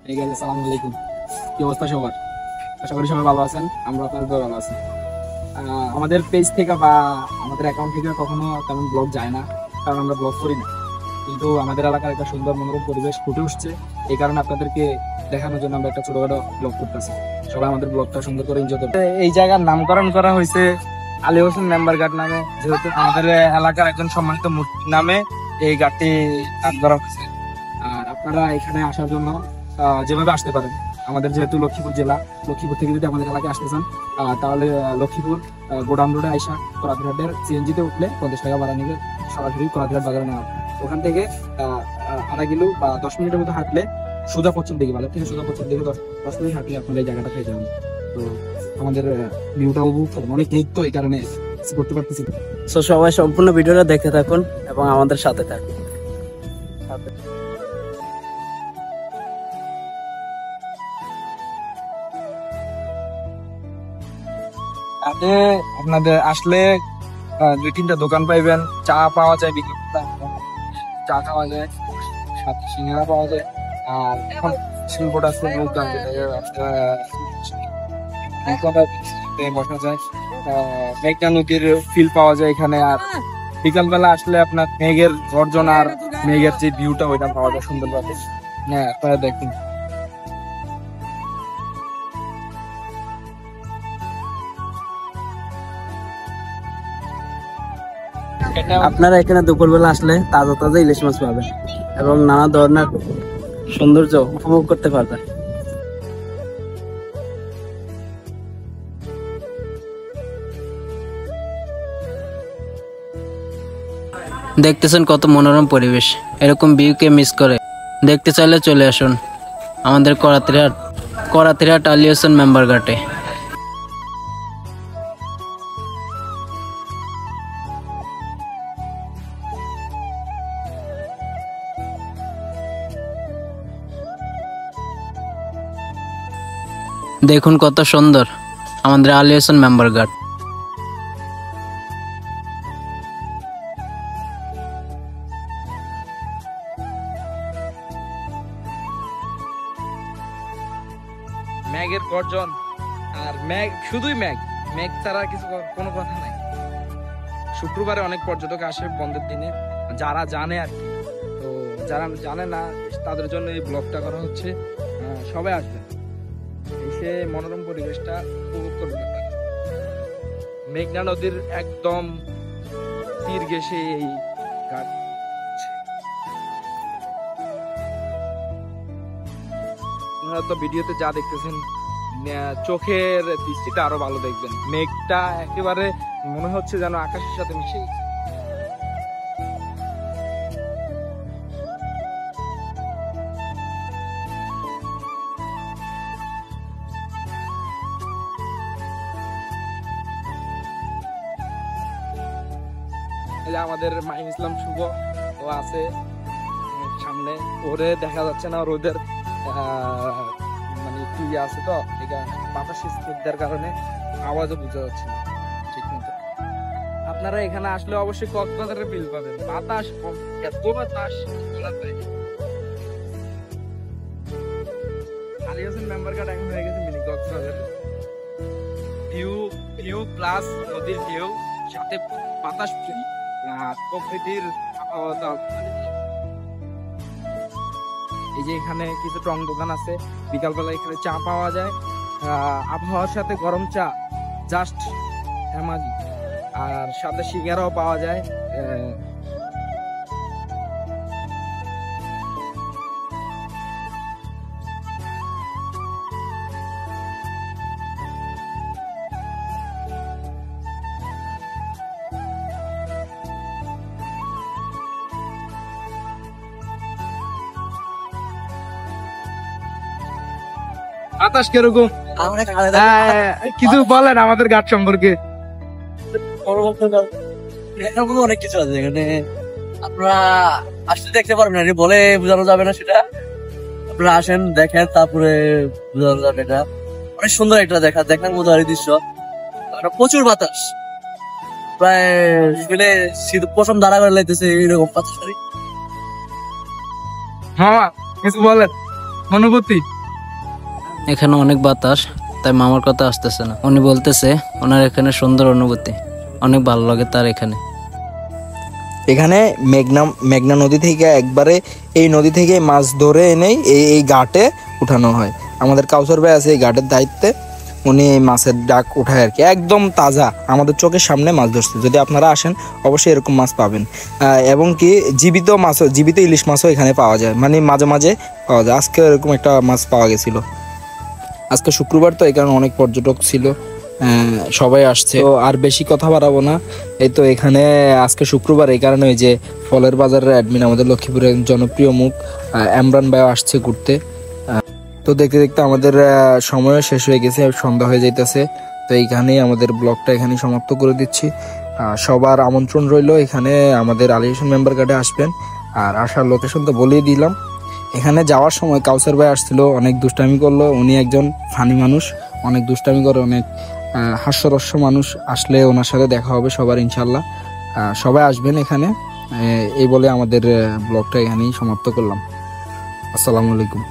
আসসালামু আলাইকুম। কি অবস্থা সবার? আশা করি সবাই ভালো আছেন, আমরা আপনাদের ভালো আছি। আমাদের পেজ থেকে বা আমাদের অ্যাকাউন্ট থেকে কখনো তেমন ব্লগ যায় না, কারণ আমরা ব্লগ করি না। কিন্তু আমাদের এলাকার একটা সুন্দর মনোরম পরিবেশ ফুটে উঠছে, এই কারণে আপনাদেরকে দেখানোর জন্য আমরা একটা ছোটখাটো ব্লগ করতেছি। সবাই আমাদের ব্লগটা সুন্দর করে এনজয় করবে। এই জায়গার নামকরণ করা হয়েছে আলী হোসেন মেম্বার ঘাট নামে, যেহেতু আমাদের এলাকার একজন সম্মানিত মূর্তি নামে এই ঘাটটি নাম করা হয়েছে। আর আপনারা এখানে আসার জন্য যেভাবে আসতে পারেন, আমাদের যেহেতু লক্ষ্মীপুর জেলা, লক্ষ্মীপুর থেকে যদি আমাদের এলাকায় আসতে চান তাহলে লক্ষ্মীপুর গোডাউন রোডে আইসা করাতিহাটের সিএনজিতে উঠলে 50 টাকা ভাড়া নিবে, সরাসরি করাতিহাট বাজারে নেওয়া। ওখান থেকে আধা কিলো বা 10 মিনিটের মতো হাঁটলে সোজা পশ্চিম দিকে, বাজার থেকে সোজা পশ্চিম দিকে 10 মিনিট হাঁটলে আপনার এই জায়গাটা পেয়ে যাবেন। তো আমাদের ভিউটা অনেক হিট, তো এই কারণে করতে পারতেছি। তো সবাই সম্পূর্ণ ভিডিওটা দেখতে থাকুন এবং আমাদের সাথে থাকুন। আপনাদের আসলে 2-3টা দোকান পাইবেন। চা পাওয়া যায়, চা খাওয়া যায়, সাথে সিঙ্গারা পাওয়া যায়। আর এখন শিল্পটা আছে বসা যায়, মেঘনা নদীর ফিল পাওয়া যায় এখানে। আর বিকালবেলা আসলে আপনার মেঘের গর্জন আর মেঘের যে ভিউটা ওইটা পাওয়া যায় সুন্দরভাবে। হ্যাঁ, আপনারা দেখুন। আপনারা এখানে দুপুরবেলা আসলে তাজা তাজা ইলিশ মাছ পাবেন এবং নানা ধরনের সৌন্দর্য উপভোগ করতে পারবেন। দেখতেছেন কত মনোরম পরিবেশ, এরকম ভিউকে মিস করে দেখতে চাইলে চলে আসুন আমাদের করাতিহাট আলী হোসেন মেম্বার ঘাটে। দেখুন কত সুন্দর আমাদের আলী হোসেন মেম্বার ঘাট। মেঘের গর্জন আর মেঘ, শুধুই মেঘ, মেঘ ছাড়া কিছু কোনো কথা নাই। শুক্রবারে অনেক পর্যটক আসে বন্ধের দিনে, যারা জানে আর কি। তো যারা জানে না তাদের জন্য এই ব্লগটা করা হচ্ছে। সবাই আসবে, এসে মনোরম পরিবেশটা উপভোগ করবে। মেঘনা নদীর একদম তীর ঘেঁষে এই ঘাট। আপনারা তো ভিডিওতে যা দেখতেছেন, চোখের দৃষ্টিটা আরো ভালো দেখবেন। মেঘটা একেবারে মনে হচ্ছে যেন আকাশের সাথে মিশে গেছে। আমাদের মাহিম ইসলাম শুভ ও আছে সামনে, ওরে দেখা যাচ্ছে না, রোদের মানে একটু ইয়ে আছে, তো বাতাসের স্পিডের কারণে আওয়াজও বোঝা যাচ্ছে না ঠিক মতো। আপনারা এখানে আসলে অবশ্যই কক্সবাজারের ফিল পাবেন। বাতাস, এত বাতাস। আলী হোসেন মেম্বার ঘাট এখন হয়ে গেছে মিনি কক্সবাজার। ভিউ প্লাস নদীর ভিউ, সাথে বাতাস, প্রকৃতির আবহাওয়া। এই যে এখানে কিছু টং দোকান আছে, বিকালবেলা এখানে চা পাওয়া যায়। আবহাওয়ার সাথে গরম চা জাস্ট অ্যামাজি, আর সাথে সিঙ্গারাও পাওয়া যায়। বাতাস কিরকম? কিছু বলেন আমাদের ঘাট সম্পর্কে। অনেক কিছু আছে এখানে, আপনারা আসলে দেখতে পারবেন, বলে বোঝানো যাবে না সেটা। আপনারা আসেন, দেখেন, তারপরে বোঝানো যাবে। এটা অনেক সুন্দর একটা দেখার মতো আর দৃশ্য। প্রচুর বাতাস, প্রায় শীত পশম দাঁড়া করে লাইতেছে এরকম বাতাস। হ্যাঁ, কিছু বলেন। অনুভূতি? এখানে অনেক বাতাস, তাই মামার কথা আসতেছে না। উনি বলতেছে ওনার এখানে সুন্দর অনুভূতি, অনেক ভালো লাগে তার এখানে। এখানে মেঘনা নদী থেকে একবারে এই নদী থেকে মাছ ধরে এনেই এই ঘাটে উঠানো হয়। আমাদের কাউসার ভাই আছে এই ঘাটের দায়িত্বে, উনি এই মাছের ডাক উঠায় আর কি, একদম তাজা আমাদের চোখের সামনে মাছ ধরছে। যদি আপনারা আসেন অবশ্যই এরকম মাছ পাবেন, এবং কি জীবিত ইলিশ মাছও এখানে পাওয়া যায়, মানে মাঝে মাঝে পাওয়া যায়। আজকে এরকম একটা মাছ পাওয়া গেছিল। আজকে শুক্রবার তো এই কারণে অনেক পর্যটক ছিল, সবাই আসছে। তো আর বেশি কথা বাড়াবো না, এই তো এখানে আজকে শুক্রবার এই কারণে ওই যে ফলের বাজারের অ্যাডমিন আমাদের লক্ষ্মীপুরের জনপ্রিয় মুখ এমরান ভাই আসছে ঘুরতে। তো দেখতে দেখতে আমাদের সময়ও শেষ হয়ে গেছে, সন্ধ্যা হয়ে যাইতেছে। তো এইখানেই আমাদের ব্লগটা এখানেই সমাপ্ত করে দিচ্ছি। সবার আমন্ত্রণ রইল, এখানে আমাদের আলিয়াসন মেম্বার কার্ডে আসবেন। আর আসার লোকেশন তো বলেই দিলাম। এখানে যাওয়ার সময় কাউসার ভাই আসছিল, অনেক দুষ্টামি করলো। উনি একজন ফানি মানুষ, অনেক দুষ্টামি করে, অনেক হাস্যরস্য মানুষ। আসলে ওনার সাথে দেখা হবে সবার ইনশাল্লাহ। সবাই আসবেন এখানে। এই বলে আমাদের ব্লগটা এখানেই সমাপ্ত করলাম। আসসালামু আলাইকুম।